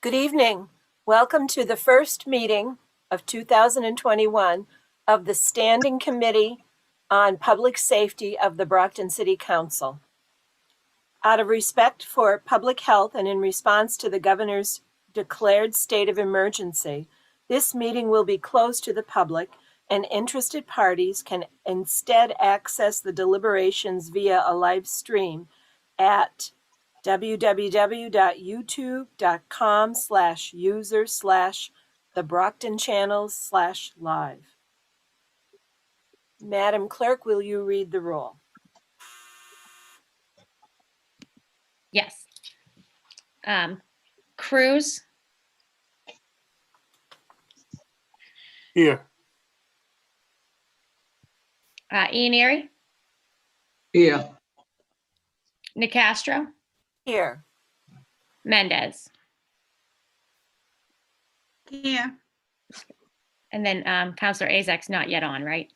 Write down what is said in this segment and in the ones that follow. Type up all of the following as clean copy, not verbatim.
Good evening. Welcome to the first meeting of 2021 of the Standing Committee on Public Safety of the Brockton City Council. Out of respect for public health and in response to the governor's declared state of emergency, this meeting will be closed to the public and interested parties can instead access the deliberations via a live stream at www.youtube.com/user/TheBrocktonChannels/live. Madam Clerk, will you read the roll? Yes. Cruz, Here. Ian Erie, Here. Nicastro, Here. Mendez, Here. and then Counselor Azek's not yet on, right?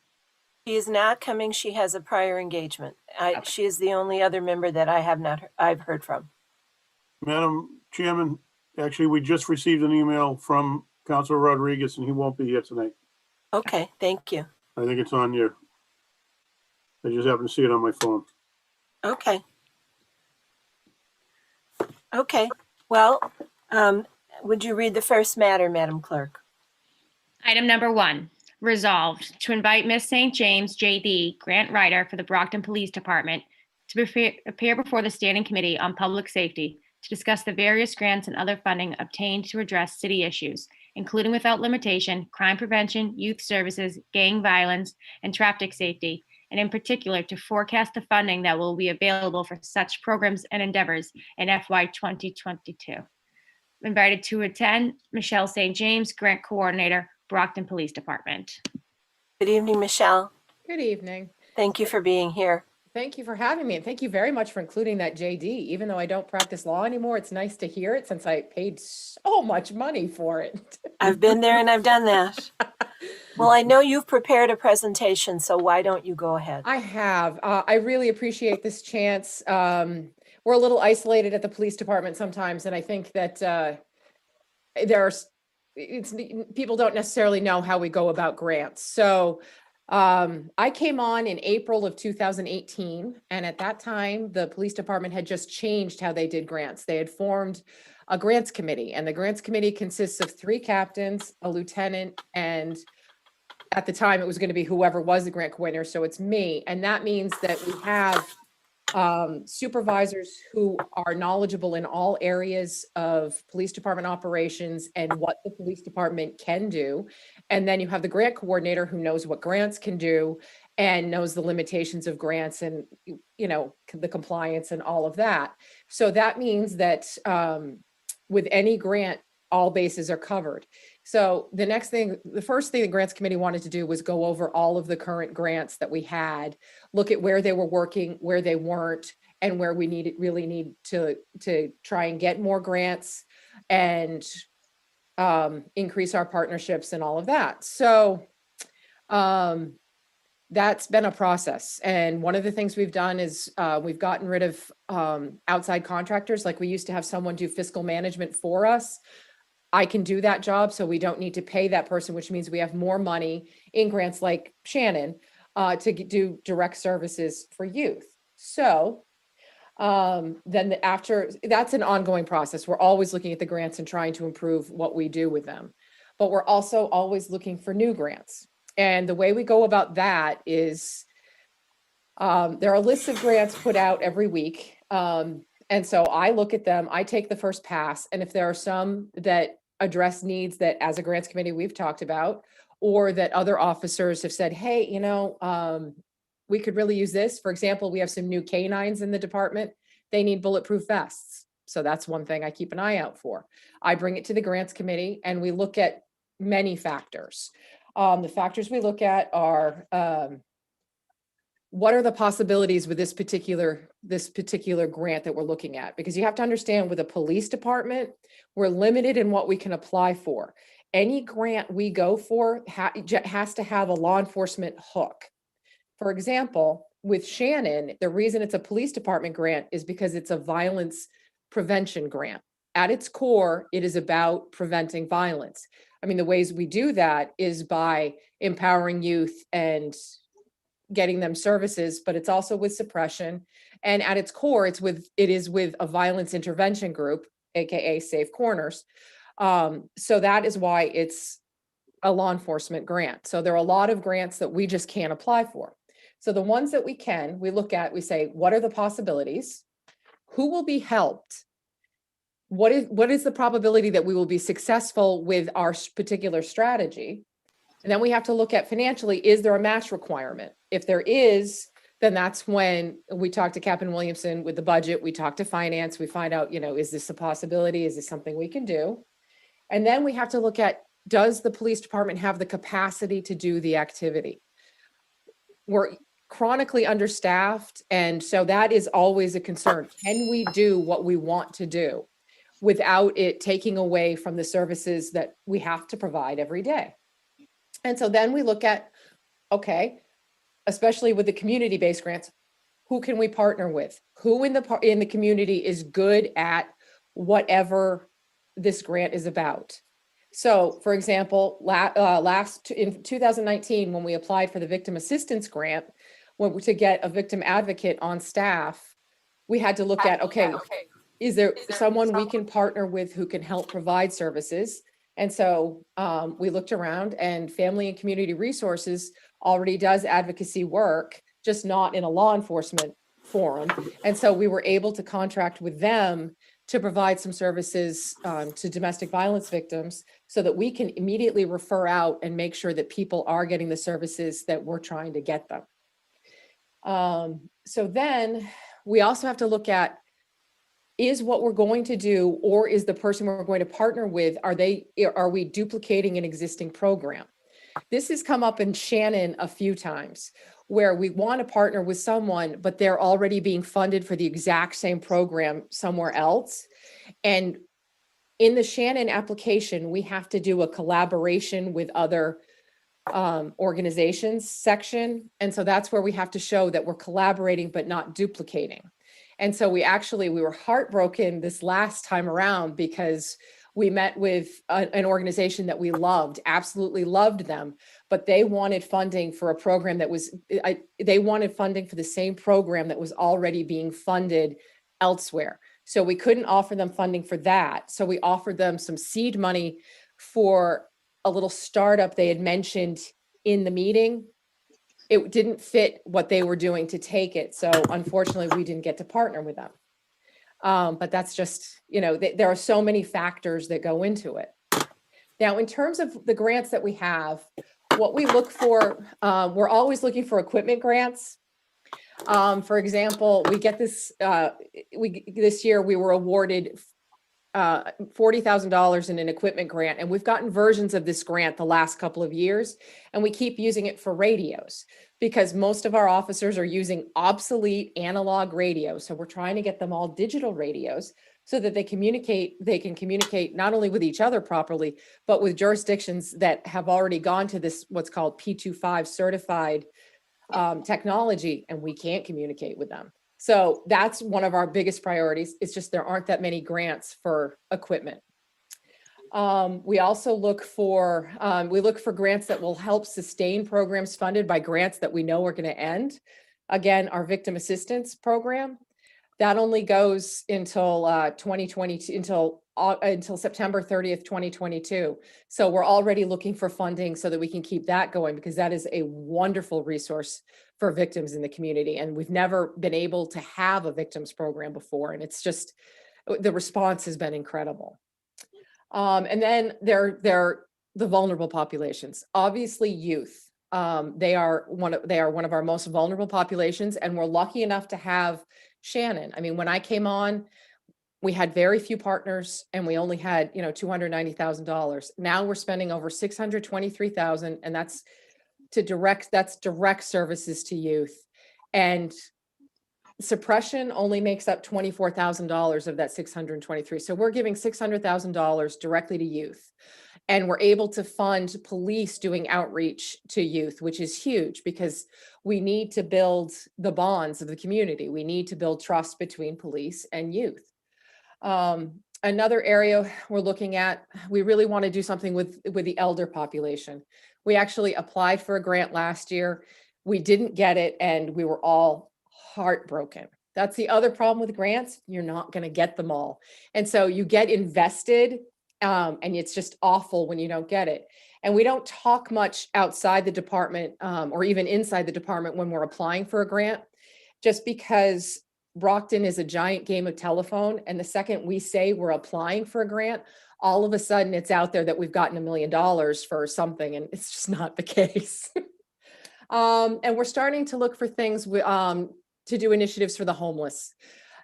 She is not coming. She has a prior engagement. Okay. She is the only other member that I've heard from. Madam Chairman, actually, we just received an email from Councilor Rodriguez and he won't be here tonight. Okay, thank you. I think it's on your, I just happened to see it on my phone. Okay. Okay, well, would you read the first matter, Madam Clerk? Item number 1, resolved to invite Ms. St. James J.D., grant writer for the Brockton Police Department, to appear before the Standing Committee on Public Safety to discuss the various grants and other funding obtained to address city issues, including without limitation, crime prevention, youth services, gang violence, and traffic safety, and in particular to forecast the funding that will be available for such programs and endeavors in FY 2022. Invited to attend, Michelle St. James, Grant Coordinator, Brockton Police Department. Good evening, Michelle. Good evening. Thank you for being here. Thank you for having me, and thank you very much for including that JD. Even though I don't practice law anymore, it's nice to hear it since I paid so much money for it. I've been there and I've done that. Well, I know you've prepared a presentation, so why don't you go ahead? I have. I really appreciate this chance. We're a little isolated at the police department sometimes, and I think that people don't necessarily know how we go about grants. So I came on in April of 2018, and at that time, the police department had just changed how they did grants. They had formed a grants committee, and the grants committee consists of 3 captains, a lieutenant, and at the time it was going to be whoever was the grant coordinator. So it's me. And that means that we have supervisors who are knowledgeable in all areas of police department operations and what the police department can do. And then you have the grant coordinator who knows what grants can do and knows the limitations of grants and, you know, the compliance and all of that. So that means that with any grant, all bases are covered. So the first thing the grants committee wanted to do was go over all of the current grants that we had, look at where they were working, where they weren't, and where we really need to try and get more grants and increase our partnerships and all of that. So that's been a process. And one of the things we've done is we've gotten rid of outside contractors. Like we used to have someone do fiscal management for us. I can do that job, so we don't need to pay that person, which means we have more money in grants like Shannon to do direct services for youth. So then after, that's an ongoing process. We're always looking at the grants and trying to improve what we do with them. But we're also always looking for new grants. And the way we go about that is there are lists of grants put out every week. And so I look at them, I take the first pass, and if there are some that address needs that as a grants committee we've talked about, or that other officers have said, hey, you know, we could really use this. For example, we have some new canines in the department. They need bulletproof vests. So that's one thing I keep an eye out for. I bring it to the grants committee and we look at many factors. The factors we look at are, what are the possibilities with this particular grant that we're looking at? Because you have to understand, with a police department, we're limited in what we can apply for. Any grant we go for has to have a law enforcement hook. For example, with Shannon, the reason it's a police department grant is because it's a violence prevention grant. at its core, it is about preventing violence. I mean, the ways we do that is by empowering youth and getting them services, but it's also with suppression. And at its core, it is with a violence intervention group, AKA Safe Corners. So that is why it's a law enforcement grant. So there are a lot of grants that we just can't apply for. So the ones that we can, we look at, we say, what are the possibilities? Who will be helped? What is the probability that we will be successful with our particular strategy? And then we have to look at financially, is there a match requirement? If there is, then that's when we talk to Captain Williamson with the budget, we talk to finance, we find out, is this a possibility? Is this something we can do? And then we have to look at, does the police department have the capacity to do the activity? We're chronically understaffed, and so that is always a concern. Can we do what we want to do without it taking away from the services that we have to provide every day? And so then we look at, okay, especially with the community-based grants, who can we partner with? Who in the community is good at whatever this grant is about? So, for example, in 2019, when we applied for the victim assistance grant, to get a victim advocate on staff, we had to look at, okay, is there someone we can partner with who can help provide services? And so we looked around, and Family and Community Resources already does advocacy work, just not in a law enforcement forum. And so we were able to contract with them to provide some services to domestic violence victims so that we can immediately refer out and make sure that people are getting the services that we're trying to get them. So then we also have to look at, is what we're going to do, or is the person we're going to partner with, are we duplicating an existing program? This has come up in Shannon a few times, where we want to partner with someone, but they're already being funded for the exact same program somewhere else. And in the Shannon application, we have to do a collaboration with other organizations section. And so that's where we have to show that we're collaborating, but not duplicating. And so we were heartbroken this last time around because we met with an organization that we loved, absolutely loved them, but they wanted funding for a program they wanted funding for the same program that was already being funded elsewhere. So we couldn't offer them funding for that. So we offered them some seed money for a little startup they had mentioned in the meeting. It didn't fit what they were doing to take it. So unfortunately, we didn't get to partner with them. But that's just, there are so many factors that go into it. Now, in terms of the grants that we have, what we look for, we're always looking for equipment grants. For example, we get this, this year we were awarded $40,000 in an equipment grant, and we've gotten versions of this grant the last couple of years, and we keep using it for radios because most of our officers are using obsolete analog radios. So we're trying to get them all digital radios so that they can communicate not only with each other properly, but with jurisdictions that have already gone to this, what's called P25 certified technology, and we can't communicate with them. So that's one of our biggest priorities. It's just there aren't that many grants for equipment. We also look for grants that will help sustain programs funded by grants that we know are going to end. Again, our victim assistance program, that only goes until 2022, until September 30th, 2022. So we're already looking for funding so that we can keep that going, because that is a wonderful resource for victims in the community. And we've never been able to have a victims program before. And it's just, the response has been incredible. And then there are the vulnerable populations, obviously youth. They are one of our most vulnerable populations, and we're lucky enough to have Shannon. I mean, when I came on, we had very few partners and we only had, $290,000. Now we're spending over $623,000, and that's direct services to youth. And suppression only makes up $24,000 of that 623. So we're giving $600,000 directly to youth. And we're able to fund police doing outreach to youth, which is huge because we need to build the bonds of the community. We need to build trust between police and youth. Another area we're looking at, we really want to do something with the elder population. We actually applied for a grant last year. We didn't get it, and we were all heartbroken. That's the other problem with grants. You're not going to get them all. And so you get invested, and it's just awful when you don't get it. And we don't talk much outside the department, or even inside the department when we're applying for a grant, just because Brockton is a giant game of telephone. And the second we say we're applying for a grant, all of a sudden it's out there that we've gotten $1 million for something, and it's just not the case. And we're starting to look for things to do initiatives for the homeless.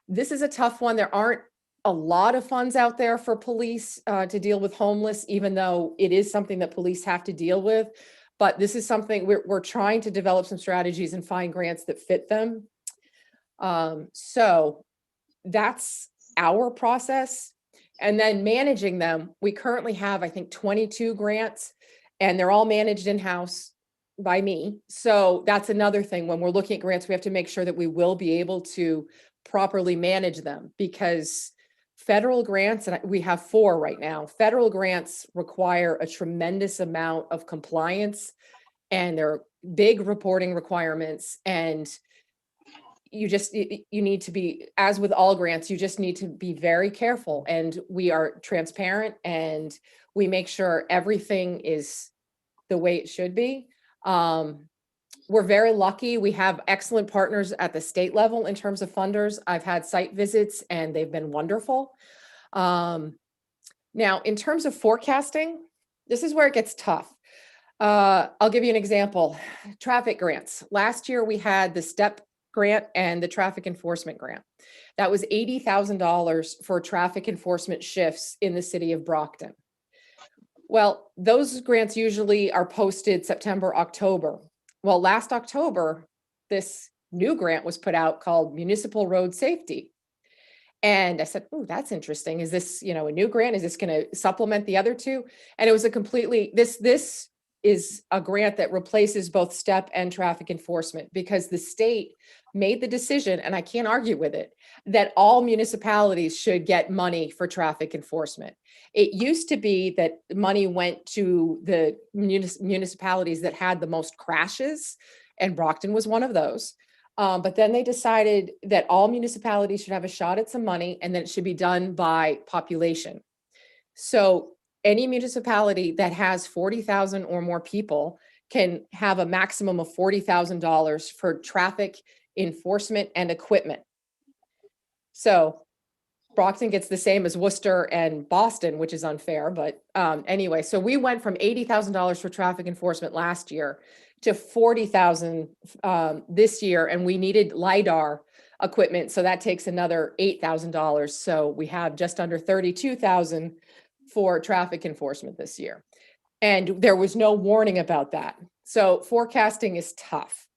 This is a tough one. There aren't a lot of funds out there for police to deal with homeless, even though it is something that police have to deal with. But this is something we're trying to develop some strategies and find grants that fit them. So that's our process. And then managing them, we currently have, I think, 22 grants, and they're all managed in-house by me. So that's another thing. When we're looking at grants, we have to make sure that we will be able to properly manage them, because federal grants, and we have 4 right now, federal grants require a tremendous amount of compliance, and there are big reporting requirements, and you need to be, as with all grants, you just need to be very careful. And we are transparent, and we make sure everything is the way it should be. We're very lucky. We have excellent partners at the state level in terms of funders. I've had site visits, and they've been wonderful. Now, in terms of forecasting, this is where it gets tough. I'll give you an example. Traffic grants. Last year, we had the STEP grant and the traffic enforcement grant. That was $80,000 for traffic enforcement shifts in the city of Brockton. Well, those grants usually are posted September, October. Well, last October, this new grant was put out called Municipal Road Safety. And I said, oh, that's interesting. Is this, a new grant? Is this going to supplement the other two? And it was a completely, this is a grant that replaces both STEP and traffic enforcement, because the state made the decision, and I can't argue with it, that all municipalities should get money for traffic enforcement. It used to be that money went to the municipalities that had the most crashes, and Brockton was one of those. But then they decided that all municipalities should have a shot at some money, and that it should be done by population. So any municipality that has 40,000 or more people can have a maximum of $40,000 for traffic enforcement and equipment. So Brockton gets the same as Worcester and Boston, which is unfair. But anyway, so we went from $80,000 for traffic enforcement last year to $40,000 this year, and we needed LiDAR equipment, so that takes another $8,000. So we have just under $32,000 for traffic enforcement this year. And there was no warning about that. So forecasting is tough.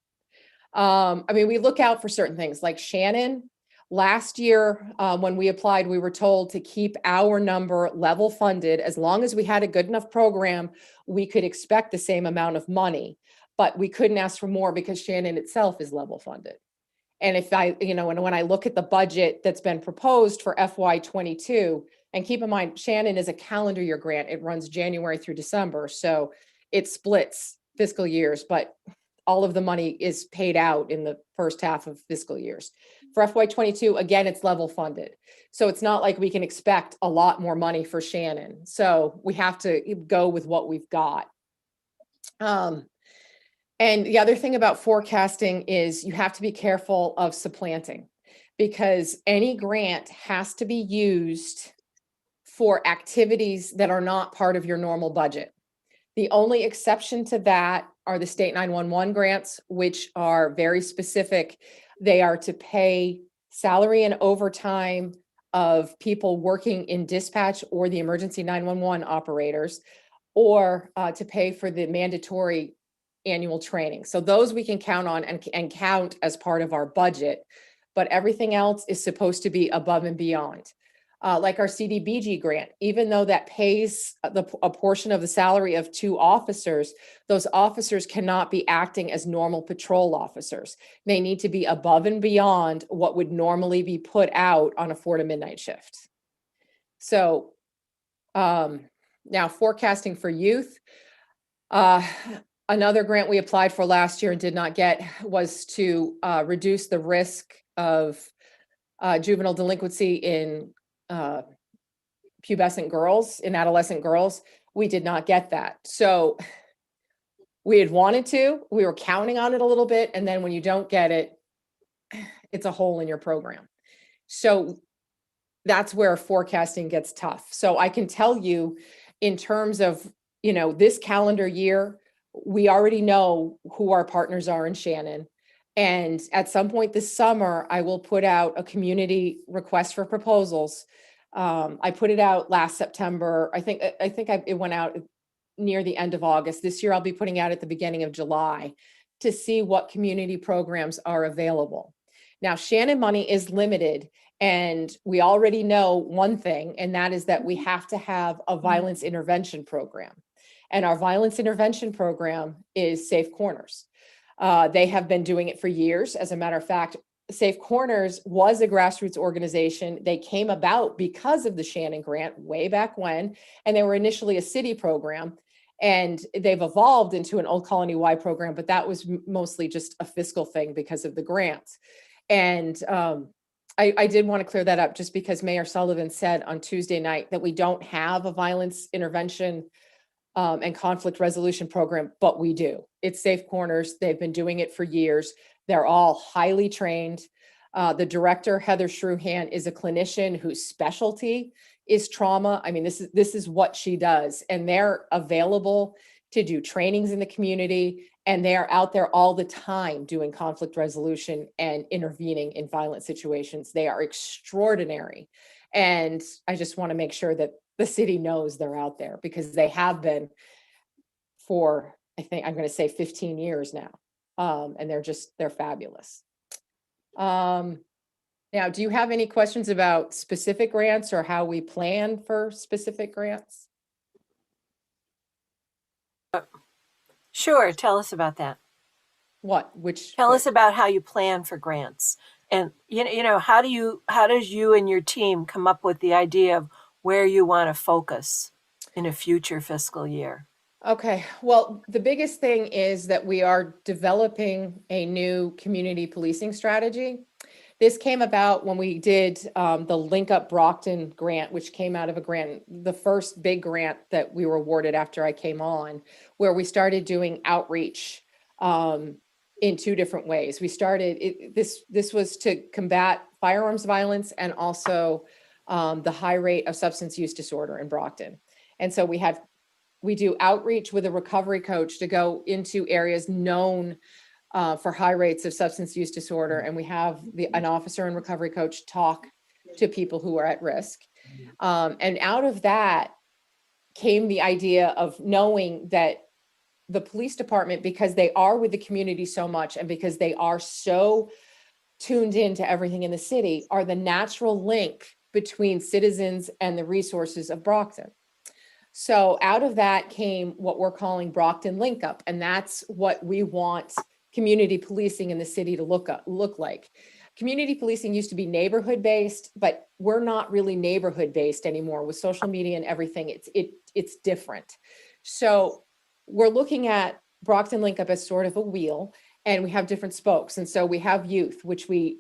We look out for certain things like Shannon. Last year, when we applied, we were told to keep our number level funded. As long as we had a good enough program, we could expect the same amount of money, but we couldn't ask for more because Shannon itself is level funded. And if when I look at the budget that's been proposed for FY22, and keep in mind, Shannon is a calendar year grant. It runs January through December. So it splits fiscal years, but all of the money is paid out in the first half of fiscal years. For FY22, again, it's level funded. So it's not like we can expect a lot more money for Shannon. So we have to go with what we've got. And the other thing about forecasting is you have to be careful of supplanting, because any grant has to be used for activities that are not part of your normal budget. The only exception to that are the state 911 grants, which are very specific. They are to pay salary and overtime of people working in dispatch or the emergency 911 operators, or to pay for the mandatory annual training. So those we can count on and count as part of our budget, but everything else is supposed to be above and beyond. Like our CDBG grant, even though that pays a portion of the salary of 2 officers, those officers cannot be acting as normal patrol officers. They need to be above and beyond what would normally be put out on a 4 to midnight shift. So now forecasting for youth. Another grant we applied for last year and did not get was to reduce the risk of juvenile delinquency in pubescent girls, in adolescent girls. We did not get that. So we had wanted to, we were counting on it a little bit. And then when you don't get it, it's a hole in your program. So that's where forecasting gets tough. So I can tell you in terms of, this calendar year, we already know who our partners are in Shannon. And at some point this summer, I will put out a community request for proposals. I put it out last September. It went out near the end of August. This year, I'll be putting out at the beginning of July to see what community programs are available. Now, Shannon money is limited, and we already know one thing, and that is that we have to have a violence intervention program. And our violence intervention program is Safe Corners. They have been doing it for years. As a matter of fact, Safe Corners was a grassroots organization. They came about because of the Shannon grant way back when, and they were initially a city program, and they've evolved into an Old Colony-wide program, but that was mostly just a fiscal thing because of the grants. And I did want to clear that up just because Mayor Sullivan said on Tuesday night that we don't have a violence intervention and conflict resolution program, but we do. It's Safe Corners. They've been doing it for years. They're all highly trained. The director, Heather Shruhan, is a clinician whose specialty is trauma. I mean, this is what she does, and they're available to do trainings in the community, and they are out there all the time doing conflict resolution and intervening in violent situations. They are extraordinary. And I just want to make sure that the city knows they're out there, because they have been for, I think I'm going to say 15 years now. And they're fabulous. Now, do you have any questions about specific grants or how we plan for specific grants? Sure, tell us about that. Tell us about how you plan for grants. And how does you and your team come up with the idea of where you want to focus in a future fiscal year? Okay, well, the biggest thing is that we are developing a new community policing strategy. This came about when we did the Link Up Brockton grant, which came out of a grant, the first big grant that we were awarded after I came on, where we started doing outreach in two different ways. We started, this was to combat firearms violence and also the high rate of substance use disorder in Brockton. And so we do outreach with a recovery coach to go into areas known for high rates of substance use disorder. And we have an officer and recovery coach talk to people who are at risk. And out of that came the idea of knowing that the police department, because they are with the community so much and because they are so tuned into everything in the city, are the natural link between citizens and the resources of Brockton. So out of that came what we're calling Brockton Link Up. And that's what we want community policing in the city to look like. Community policing used to be neighborhood based, but we're not really neighborhood based anymore with social media and everything. It's different. So we're looking at Brockton Link Up as sort of a wheel, and we have different spokes. And so we have youth, which we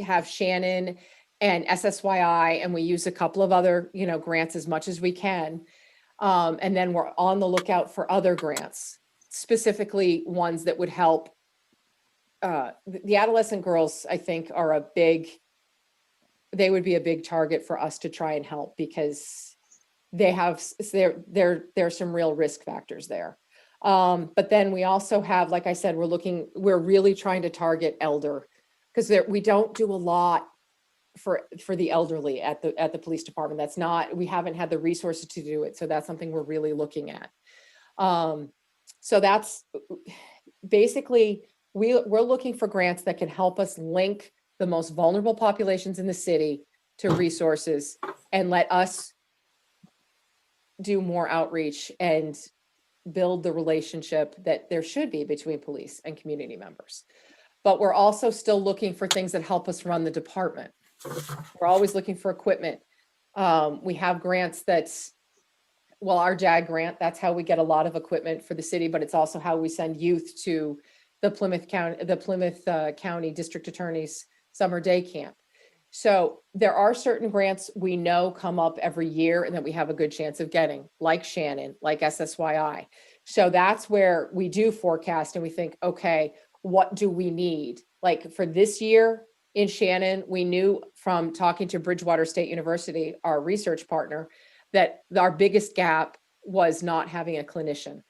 have Shannon and SSYI, and we use a couple of other, grants as much as we can. And then we're on the lookout for other grants, specifically ones that would help. The adolescent girls, I think, they would be a big target for us to try and help, because there's some real risk factors there. But then we also have, like I said, we're really trying to target elder, because we don't do a lot for the elderly at the police department. We haven't had the resources to do it. So that's something we're really looking at. So that's basically, we're looking for grants that can help us link the most vulnerable populations in the city to resources and let us do more outreach and build the relationship that there should be between police and community members. But we're also still looking for things that help us run the department. We're always looking for equipment We have grants that's, well, our JAG grant, that's how we get a lot of equipment for the city, but it's also how we send youth to the Plymouth County District Attorney's Summer Day Camp. So there are certain grants we know come up every year and that we have a good chance of getting, like Shannon, like SSYI. So that's where we do forecast and we think, okay, what do we need? Like for this year in Shannon, we knew from talking to Bridgewater State University, our research partner, that our biggest gap was not having a clinician.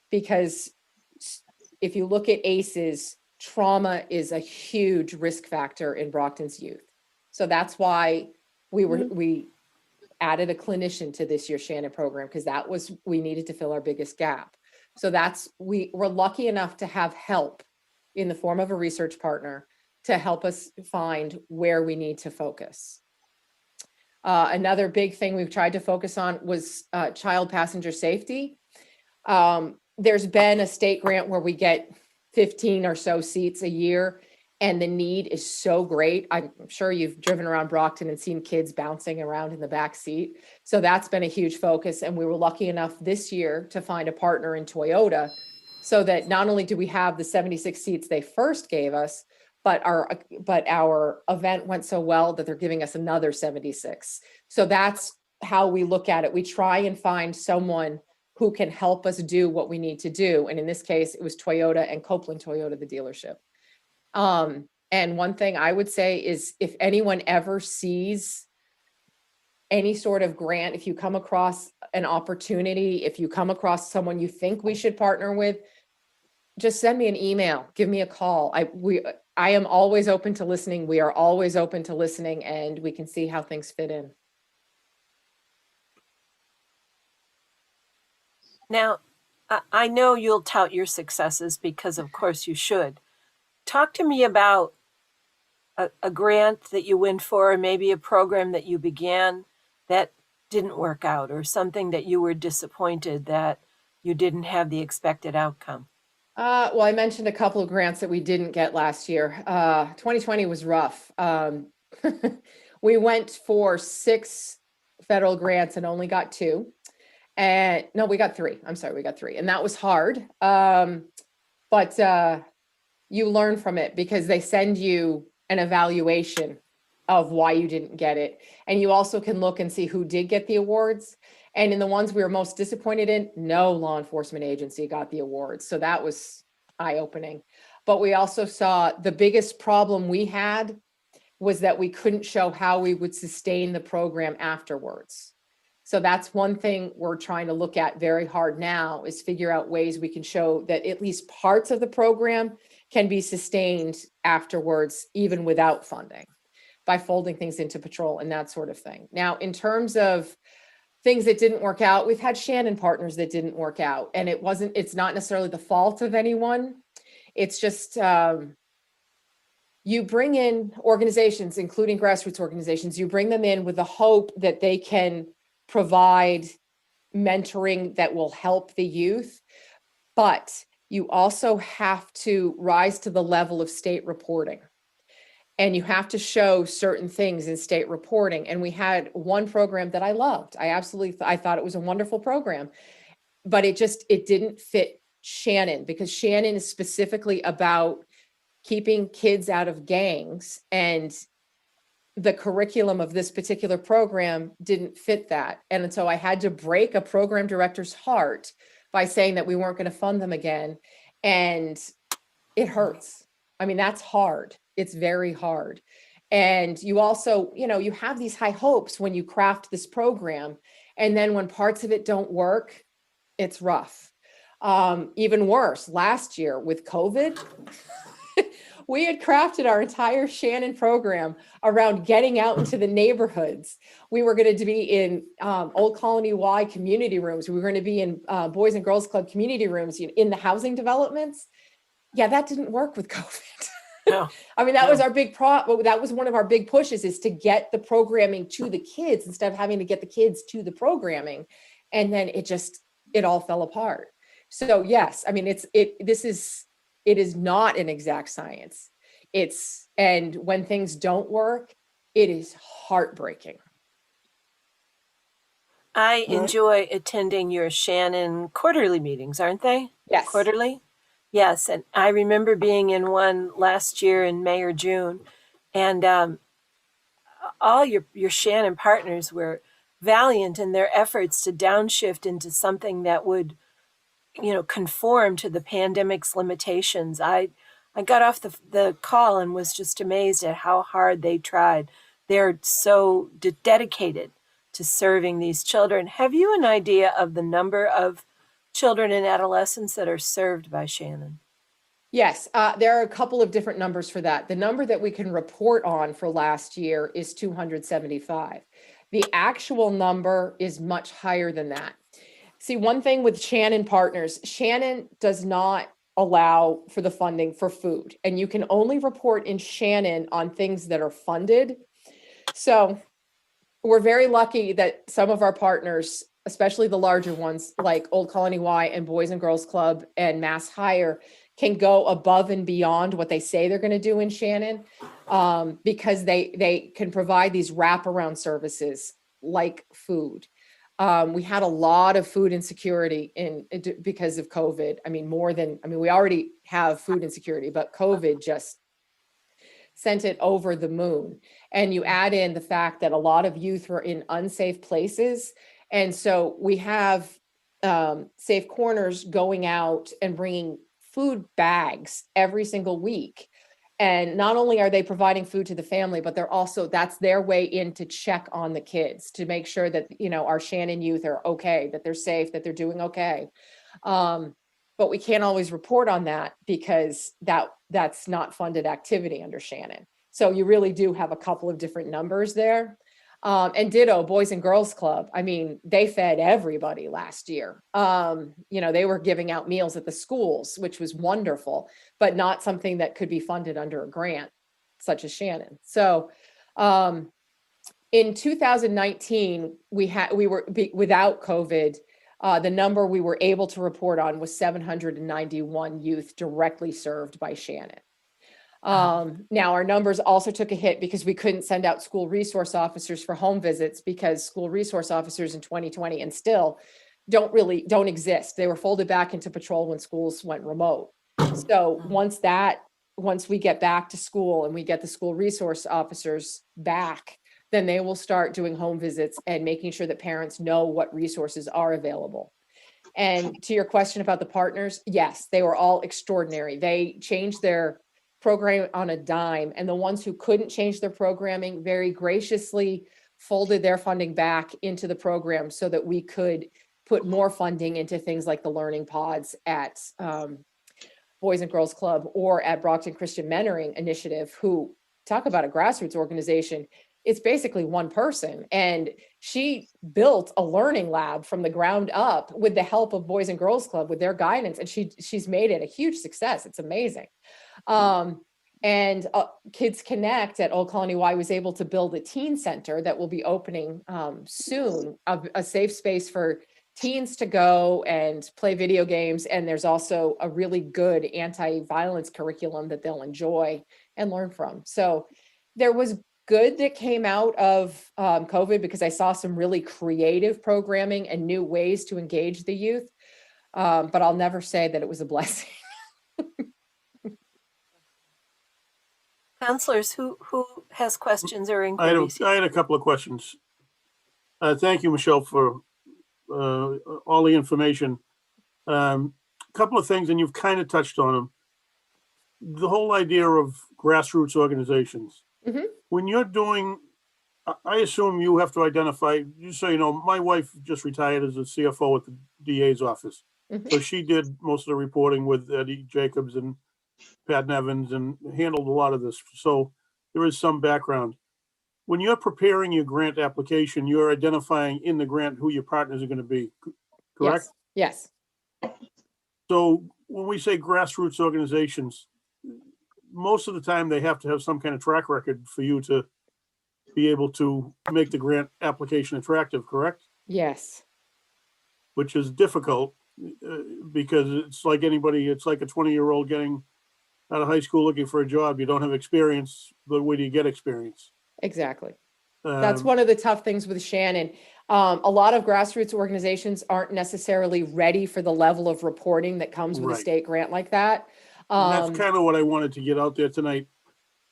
Because if you look at ACEs, trauma is a huge risk factor in Brockton's youth. So that's why we added a clinician to this year's Shannon program, because we needed to fill our biggest gap. So we're lucky enough to have help in the form of a research partner to help us find where we need to focus. Another big thing we've tried to focus on was child passenger safety. There's been a state grant where we get 15 or so seats a year, and the need is so great. I'm sure you've driven around Brockton and seen kids bouncing around in the back seat. So that's been a huge focus. And we were lucky enough this year to find a partner in Toyota, so that not only do we have the 76 seats they first gave us, but our event went so well that they're giving us another 76. So that's how we look at it. We try and find someone who can help us do what we need to do. And in this case, it was Toyota and Copeland Toyota, the dealership. And one thing I would say is, if anyone ever sees any sort of grant, if you come across an opportunity, if you come across someone you think we should partner with, just send me an email, give me a call. I am always open to listening. We are always open to listening, and we can see how things fit in. Now, I know you'll tout your successes because, of course, you should. Talk to me about a grant that you went for, or maybe a program that you began that didn't work out, or something that you were disappointed that you didn't have the expected outcome. Well, I mentioned a couple of grants that we didn't get last year. 2020 was rough. We went for 6 federal grants and only got 2. And no, we got 3. I'm sorry, we got 3. And that was hard. But you learn from it, because they send you an evaluation of why you didn't get it. And you also can look and see who did get the awards. And in the ones we were most disappointed in, no law enforcement agency got the awards. So that was eye-opening. But we also saw the biggest problem we had was that we couldn't show how we would sustain the program afterwards. So that's one thing we're trying to look at very hard now, is figure out ways we can show that at least parts of the program can be sustained afterwards, even without funding, by folding things into patrol and that sort of thing. Now, in terms of things that didn't work out, we've had Shannon partners that didn't work out, and it's not necessarily the fault of anyone. It's just, you bring in organizations, including grassroots organizations, you bring them in with the hope that they can provide mentoring that will help the youth, but you also have to rise to the level of state reporting. And you have to show certain things in state reporting. And we had one program that I loved. I thought it was a wonderful program, but it didn't fit Shannon, because Shannon is specifically about keeping kids out of gangs, and the curriculum of this particular program didn't fit that. And so I had to break a program director's heart by saying that we weren't going to fund them again. And it hurts. I mean, that's hard. It's very hard. And you also, you have these high hopes when you craft this program. And then when parts of it don't work, it's rough. Even worse, last year with COVID, we had crafted our entire Shannon program around getting out into the neighborhoods. We were going to be in Old Colony Y community rooms. We were going to be in Boys and Girls Club community rooms in the housing developments. Yeah, that didn't work with COVID. No. I mean, that was our big that was one of our big pushes, is to get the programming to the kids instead of having to get the kids to the programming. And then it all fell apart. So yes, I mean, it is not an exact science. And when things don't work, it is heartbreaking. I Right. enjoy attending your Shannon quarterly meetings, aren't they? Yes. Quarterly? Yes, and I remember being in one last year in May or June, and all your Shannon partners were valiant in their efforts to downshift into something that would, conform to the pandemic's limitations. I got off the call and was just amazed at how hard they tried. They're so dedicated to serving these children. Have you an idea of the number of children and adolescents that are served by Shannon? Yes, there are a couple of different numbers for that. The number that we can report on for last year is 275. The actual number is much higher than that. See, one thing with Shannon Partners, Shannon does not allow for the funding for food, and you can only report in Shannon on things that are funded. So we're very lucky that some of our partners, especially the larger ones like Old Colony Y and Boys and Girls Club and Mass Hire, can go above and beyond what they say they're going to do in Shannon, because they can provide these wraparound services like food. We had a lot of food insecurity because of COVID. We already have food insecurity, but COVID just sent it over the moon. And you add in the fact that a lot of youth were in unsafe places. And so we have Safe Corners going out and bringing food bags every single week. And not only are they providing food to the family, but that's their way in to check on the kids, to make sure that, our Shannon youth are okay, that they're safe, that they're doing okay. But we can't always report on that because that's not funded activity under Shannon. So you really do have a couple of different numbers there. And ditto, Boys and Girls Club. They fed everybody last year. They were giving out meals at the schools, which was wonderful, but not something that could be funded under a grant such as Shannon. So in 2019, we were without COVID. The number we were able to report on was 791 youth directly served by Shannon. Now our numbers also took a hit because we couldn't send out school resource officers for home visits because school resource officers in 2020 and still don't exist. They were folded back into patrol when schools went remote. So once we get back to school and we get the school resource officers back, then they will start doing home visits and making sure that parents know what resources are available. And to your question about the partners, yes, they were all extraordinary. They changed their program on a dime, and the ones who couldn't change their programming very graciously folded their funding back into the program so that we could put more funding into things like the learning pods at Boys and Girls Club or at Brockton Christian Mentoring Initiative, who talk about a grassroots organization. It's basically one person, and she built a learning lab from the ground up with the help of Boys and Girls Club with their guidance, and she's made it a huge success. It's amazing. And Kids Connect at Old Colony Y was able to build a teen center that will be opening soon, a safe space for teens to go and play video games. And there's also a really good anti-violence curriculum that they'll enjoy and learn from. So there was good that came out of COVID because I saw some really creative programming and new ways to engage the youth. But I'll never say that it was a blessing. Counselors, who has questions or I inquiries? had a couple of questions. Thank you, Michelle, for all the information. Couple of things, and you've kind of touched on them. The whole idea of grassroots organizations. Mhm. When you're doing, I assume you have to identify, my wife just retired as a CFO at the DA's office. Mhm. So she did most of the reporting with Eddie Jacobs and Pat Nevins and handled a lot of this. So there is some background. When you're preparing your grant application, you're identifying in the grant who your partners are going to be, correct? Yes. So when we say grassroots organizations, most of the time they have to have some kind of track record for you to be able to make the grant application attractive, correct? Yes. Which is difficult because it's like anybody, it's like a 20-year-old getting out of high school looking for a job. You don't have experience, but where do you get experience? Exactly. That's Um, one of the tough things with Shannon. A lot of grassroots organizations aren't necessarily ready for the level of reporting that comes with a Right. state grant like that. And that's kind of what I wanted to get out there tonight,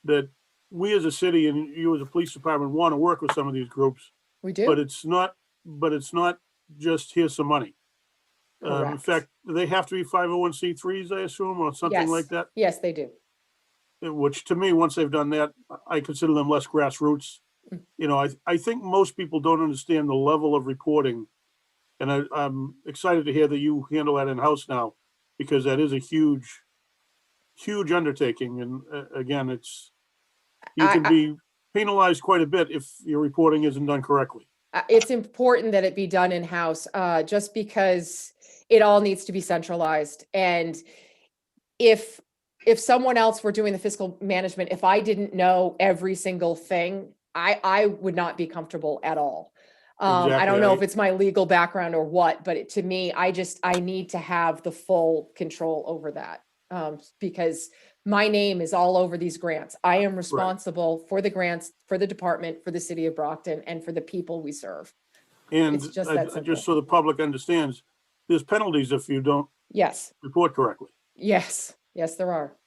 that we as a city and you as a police department want to work with some of these groups, We but do, it's not just here's some money. In correct. fact, they have to be 501c3s, I assume, or something like Yes, that, yes, they do. which to me, once they've done that, I consider them less grassroots. Mm. You know, I think most people don't understand the level of reporting. And I'm excited to hear that you handle that in-house now, because that is a huge undertaking. And again, you can I, be penalized quite a bit if your reporting isn't done correctly. it's important that it be done in-house, just because it all needs to be centralized. And if someone else were doing the fiscal management, if I didn't know every single thing, I would not be comfortable at all. I don't know if Exactly. it's my legal background or what, but to me, I need to have the full control over that. Because my name is all over these grants. I am responsible for the grants, for the department, for the city of Brockton, and for the people we serve. And It's just that just simple. so the public understands, there's penalties if you don't Yes, report correctly. yes, yes, there are.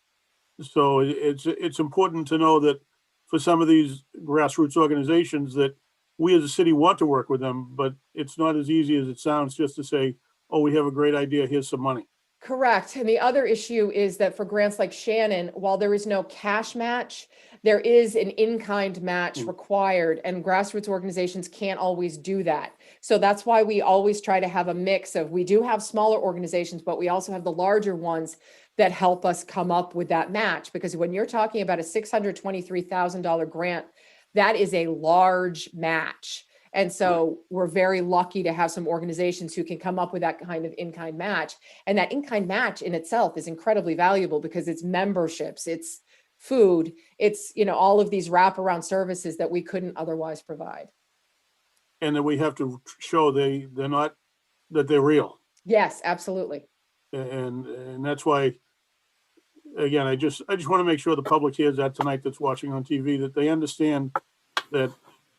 So it's important to know that for some of these grassroots organizations that we as a city want to work with them, but it's not as easy as it sounds just to say, oh, we have a great idea, here's some money. Correct. And the other issue is that for grants like Shannon, while there is no cash match, there is an in-kind match Mm. required, and grassroots organizations can't always do that. So that's why we always try to have a mix of, we do have smaller organizations, but we also have the larger ones that help us come up with that match. Because when you're talking about a $623,000 grant, that is a large match. And so we're very lucky to have some organizations who can come up with that kind of in-kind match. And that in-kind match in itself is incredibly valuable because it's memberships, it's food, it's, all of these wraparound services that we couldn't otherwise provide. And that we have to show they're not, that they're real. Yes, absolutely. And that's why, again, I just want to make sure the public hears that tonight that's watching on TV, that they understand that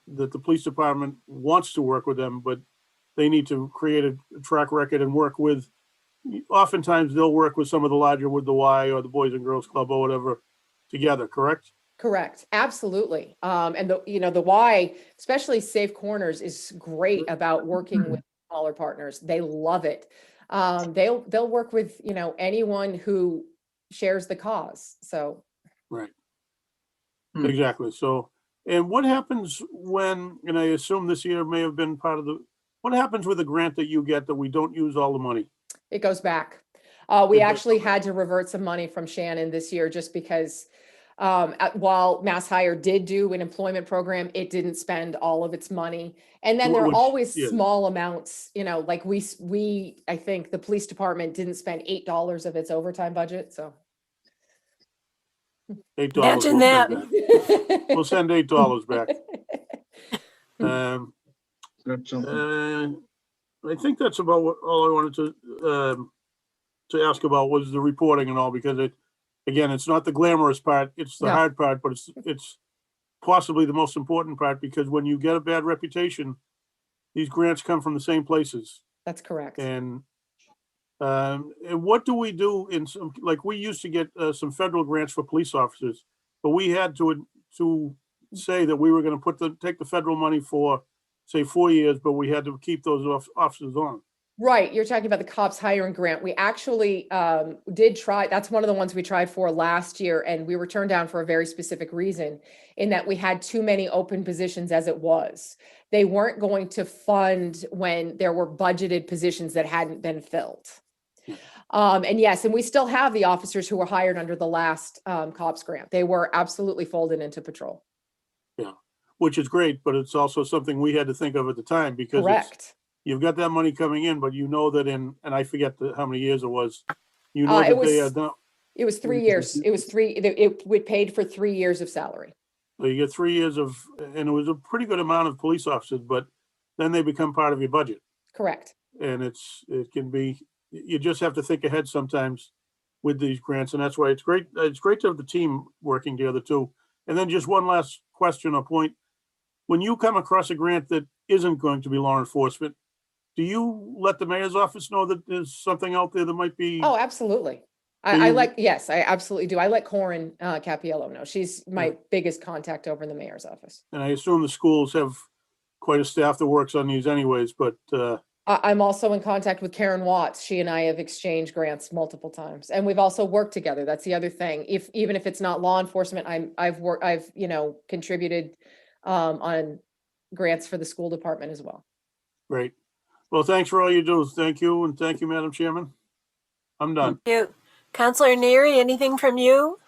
the police department wants to work with them, but they need to create a track record and work with, oftentimes they'll work with some of the larger, with the Y or the Boys and Girls Club or whatever together, correct? Correct. Absolutely. And the Y, especially Safe Corners, is great about working with smaller partners. They love it. They'll work with, anyone who shares the cause. So Right. Hmm. Exactly. So, and what happens when, and I assume this year may have been part of what happens with the grant that you get that we don't use all the money? it goes back. It We does actually go back. had to revert some money from Shannon this year just because while Mass Hire did do an employment program, it didn't spend all of its money. And then there are Which always is small amounts, like I think the police department didn't spend $8 of its overtime budget, so. $8. Imagine We'll that. send that. We'll send $8 back. Um, That's something. I think that's about all I wanted to ask about was the reporting and all, because again, it's not the glamorous part, it's the No. hard part, but it's possibly the most important part, because when you get a bad reputation, these grants come from the same places. That's correct. And what do we do in some, like, we used to get some federal grants for police officers, but we had to say that we were going to take the federal money for, say, 4 years, but we had to keep those officers on. Right, you're talking about the cops hiring grant. We actually did try, that's one of the ones we tried for last year, and we were turned down for a very specific reason, in that we had too many open positions as it was. They weren't going to fund when there were budgeted positions that hadn't been filled. And yes, and we still have the officers who were hired under the last cops grant. They were absolutely folded into patrol. Yeah, which is great, but it's also something we had to think of at the time, because Correct. you've got that money coming in, but you know that and I forget how many years it was. You know It that was- they are not, It was 3 years. It was we paid for 3 years of salary. so you get 3 years of, and it was a pretty good amount of police officers, but then they become part of your budget. Correct. And it can be, you just have to think ahead sometimes with these grants, and that's why it's great to have the team working together too. And then just one last question or point. when you come across a grant that isn't going to be law enforcement, do you let the mayor's office know that there's something out there that might be? Oh, absolutely. Do I you- like, yes, I absolutely do. I let Corin Capiello know. She's my biggest contact over in the mayor's office. And I assume the schools have quite a staff that works on these anyways, but, I'm also in contact with Karen Watts. She and I have exchanged grants multiple times, and we've also worked together. That's the other thing. Even if it's not law enforcement, I've contributed on grants for the school department as well. great. Well, thanks for all you do. Thank you, and thank you, Madam Chairman. I'm done. You, Counselor Neary, anything from you?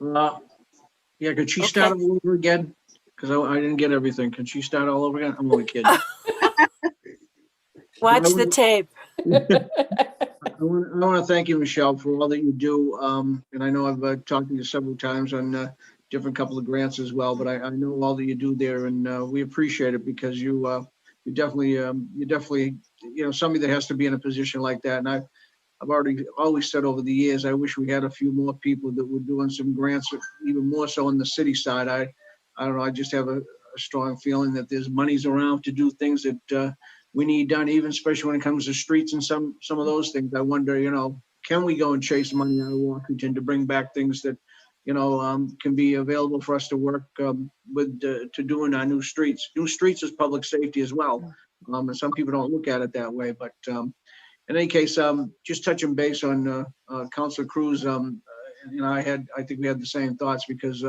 Yeah, could she Okay. start all over again? Because I didn't get everything. Can she start all over again? I'm only kidding. Watch the tape. I want to thank you, Michelle, for all that you do. And I know I've talked to you several times on different couple of grants as well, but I know all that you do there, and we appreciate it because you definitely, somebody that has to be in a position like that. And I've always said over the years, I wish we had a few more people that were doing some grants, even more so on the city side. I don't know, I just have a strong feeling that there's monies around to do things that we need done, even especially when it comes to streets and some of those things. I wonder, can we go and chase money out of Washington to bring back things that, can be available for us to work with to do in our new streets. New streets is public safety as well. And some people don't look at it that way, but in any case, just touching base on Councilor Cruz, I think we had the same thoughts because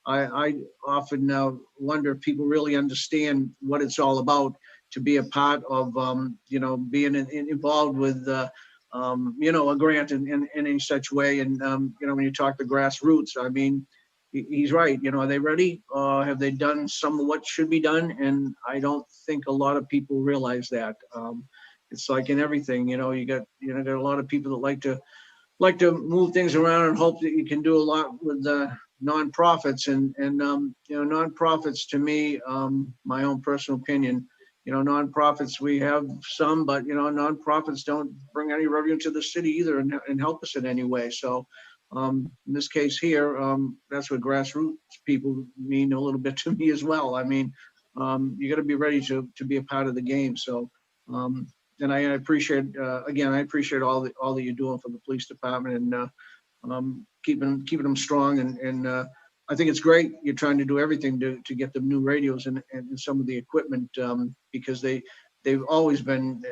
I often wonder if people really understand what it's all about to be a part of, being involved with, a grant in any such way. And, when you talk to grassroots, I mean, he's right. Are they ready? Have they done some of what should be done? And I don't think a lot of people realize that. It's like in everything, you got a lot of people that like to move things around and hope that you can do a lot with nonprofits and nonprofits to me, my own personal opinion, nonprofits, we have some, but nonprofits don't bring any revenue to the city either and help us in any way. So in this case here, that's what grassroots people mean a little bit to me as well. I mean, you got to be ready to be a part of the game. So and I appreciate, again, I appreciate all that you're doing for the police department and keeping them strong. And I think it's great. You're trying to do everything to get them new radios and some of the equipment because they've always been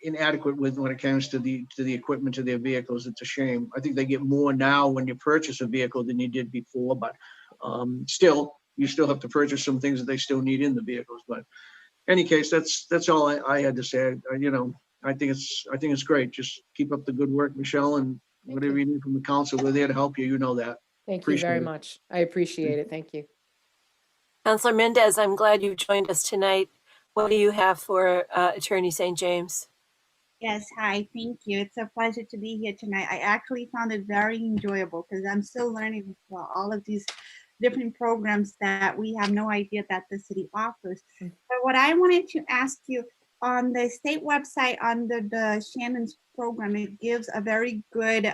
inadequate when it comes to the equipment to their vehicles. It's a shame. I think they get more now when you purchase a vehicle than you did before, but still, you still have to purchase some things that they still need in the vehicles. But any case, that's all I had to say. I think it's great. Just keep up the good work, Michelle, and whatever you need from the council, we're there to help you. You know that. Thank you very much. I appreciate it. Thank you. Counselor Mendez, I'm glad you joined us tonight. What do you have for Attorney St. James? Yes, hi, thank you. It's a pleasure to be here tonight. I actually found it very enjoyable because I'm still learning about all of these different programs that we have no idea that the city offers. But what I wanted to ask you, on the state website under the Shannon's program, it gives a very good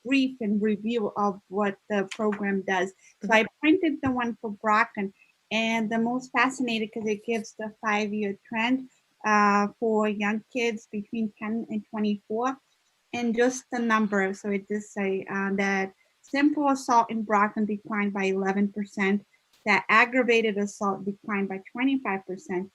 brief and review of what the program does. So I printed the one for Brockton, and the most fascinating because it gives the 5-year trend for young kids between 10 and 24, and just the number. So it does say that simple assault in Brockton declined by 11%, that aggravated assault declined by 25%,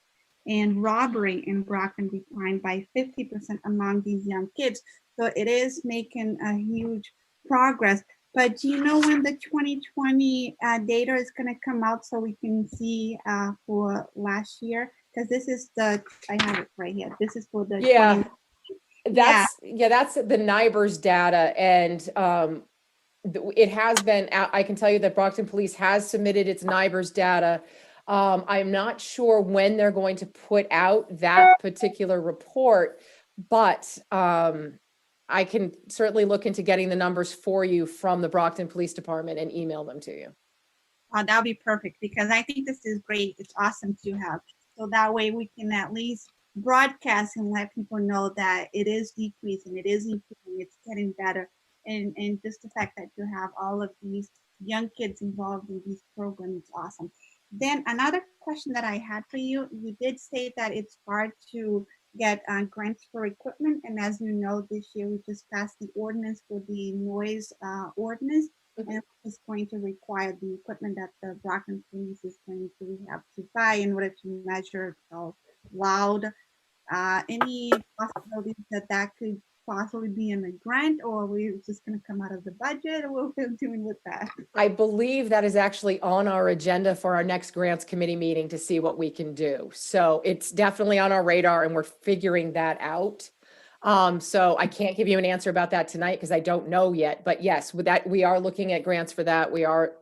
and robbery in Brockton declined by 50% among these young kids. So it is making a huge progress. But do you know when the 2020 data is going to come out so we can see for last year? Because this is I have it right here. This is for the 20. That's the NIBRS data, and it has been. I can tell you that Brockton Police has submitted its NIBRS data. I'm not sure when they're going to put out that particular report, but I can certainly look into getting the numbers for you from the Brockton Police Department and email them to you. That would be perfect because I think this is great. It's awesome to have. So that way we can at least broadcast and let people know that it is decreasing, it is improving, it's getting better. And just the fact that you have all of these young kids involved in these programs is awesome. Then another question that I had for you, you did say that it's hard to get grants for equipment. And as you know, this year we just passed the ordinance for the noise ordinance. And it's going to require the equipment that the Brockton Police is going to have to buy in order to measure how loud. Any possibilities that that could possibly be in a grant, or are we just going to come out of the budget, or what we're doing with that? I believe that is actually on our agenda for our next grants committee meeting to see what we can do. So it's definitely on our radar and we're figuring that out. So I can't give you an answer about that tonight because I don't know yet, but yes, with that, we are looking at grants for that. We're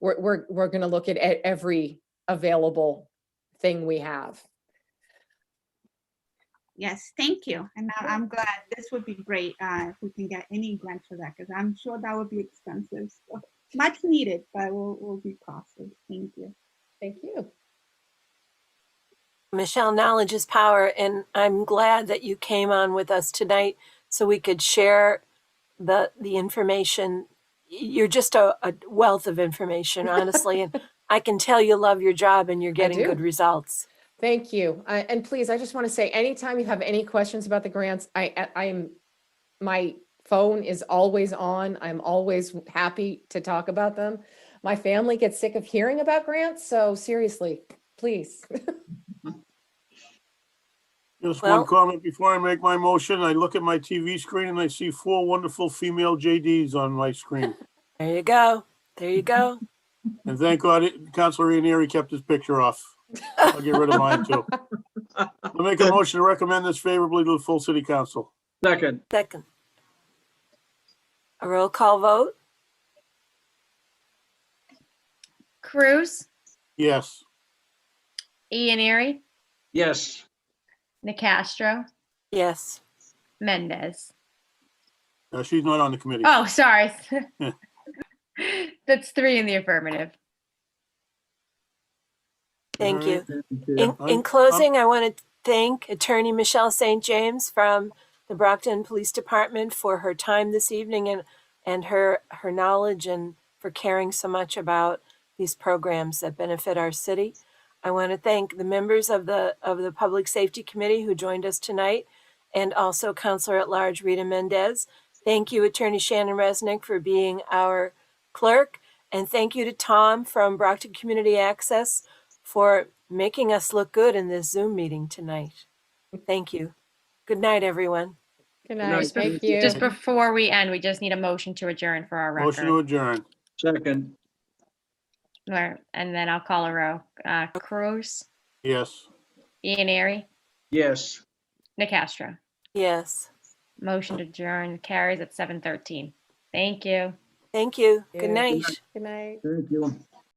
going to look at every available thing we have. Yes, thank you. And I'm glad this would be great if we can get any grant for that, because I'm sure that would be expensive. So much needed, but will be costly. Thank you. Thank you. Michelle, knowledge is power, and I'm glad that you came on with us tonight so we could share the information. You're just a wealth of information, honestly, and I can tell you love your job and you're getting do. good results. Thank you. And please, I just want to say, anytime you have any questions about the grants, my phone is always on. I'm always happy to talk about them. My family gets sick of hearing about grants, so seriously, please. Just Well- one comment before I make my motion. I look at my TV screen and I see 4 wonderful female JDs on my screen. There you go. There you go. And thank God Councilor Ianieri kept his picture off. I'll get rid of mine too. I make a motion to recommend this favorably to the full city council. Second, Second. A roll call vote? Cruz, Yes. Ianieri, yes. Nicastro, Yes. Mendez. She's not on the committee. Oh, sorry. That's 3 in the affirmative. Thank you. I'm- In closing, I want to thank Attorney Michelle St. James from the Brockton Police Department for her time this evening and her knowledge and for caring so much about these programs that benefit our city. I want to thank the members of the Public Safety Committee who joined us tonight, and also Counselor at Large Rita Mendez. Thank you, Attorney Shannon Resnick, for being our clerk, and thank you to Tom from Brockton Community Access for making us look good in this Zoom meeting tonight. Thank you. Good night, everyone. Good night. night. Thank you. Just before we end, we just need a motion to adjourn for our Motion to record. adjourn. Second, And then I'll call a row. Cruz, Yes. Ianieri, yes. Nicastro. Yes. Motion to adjourn carries at 7:13. Thank you. Thank you. Yeah. Good night. Good night. Thank you.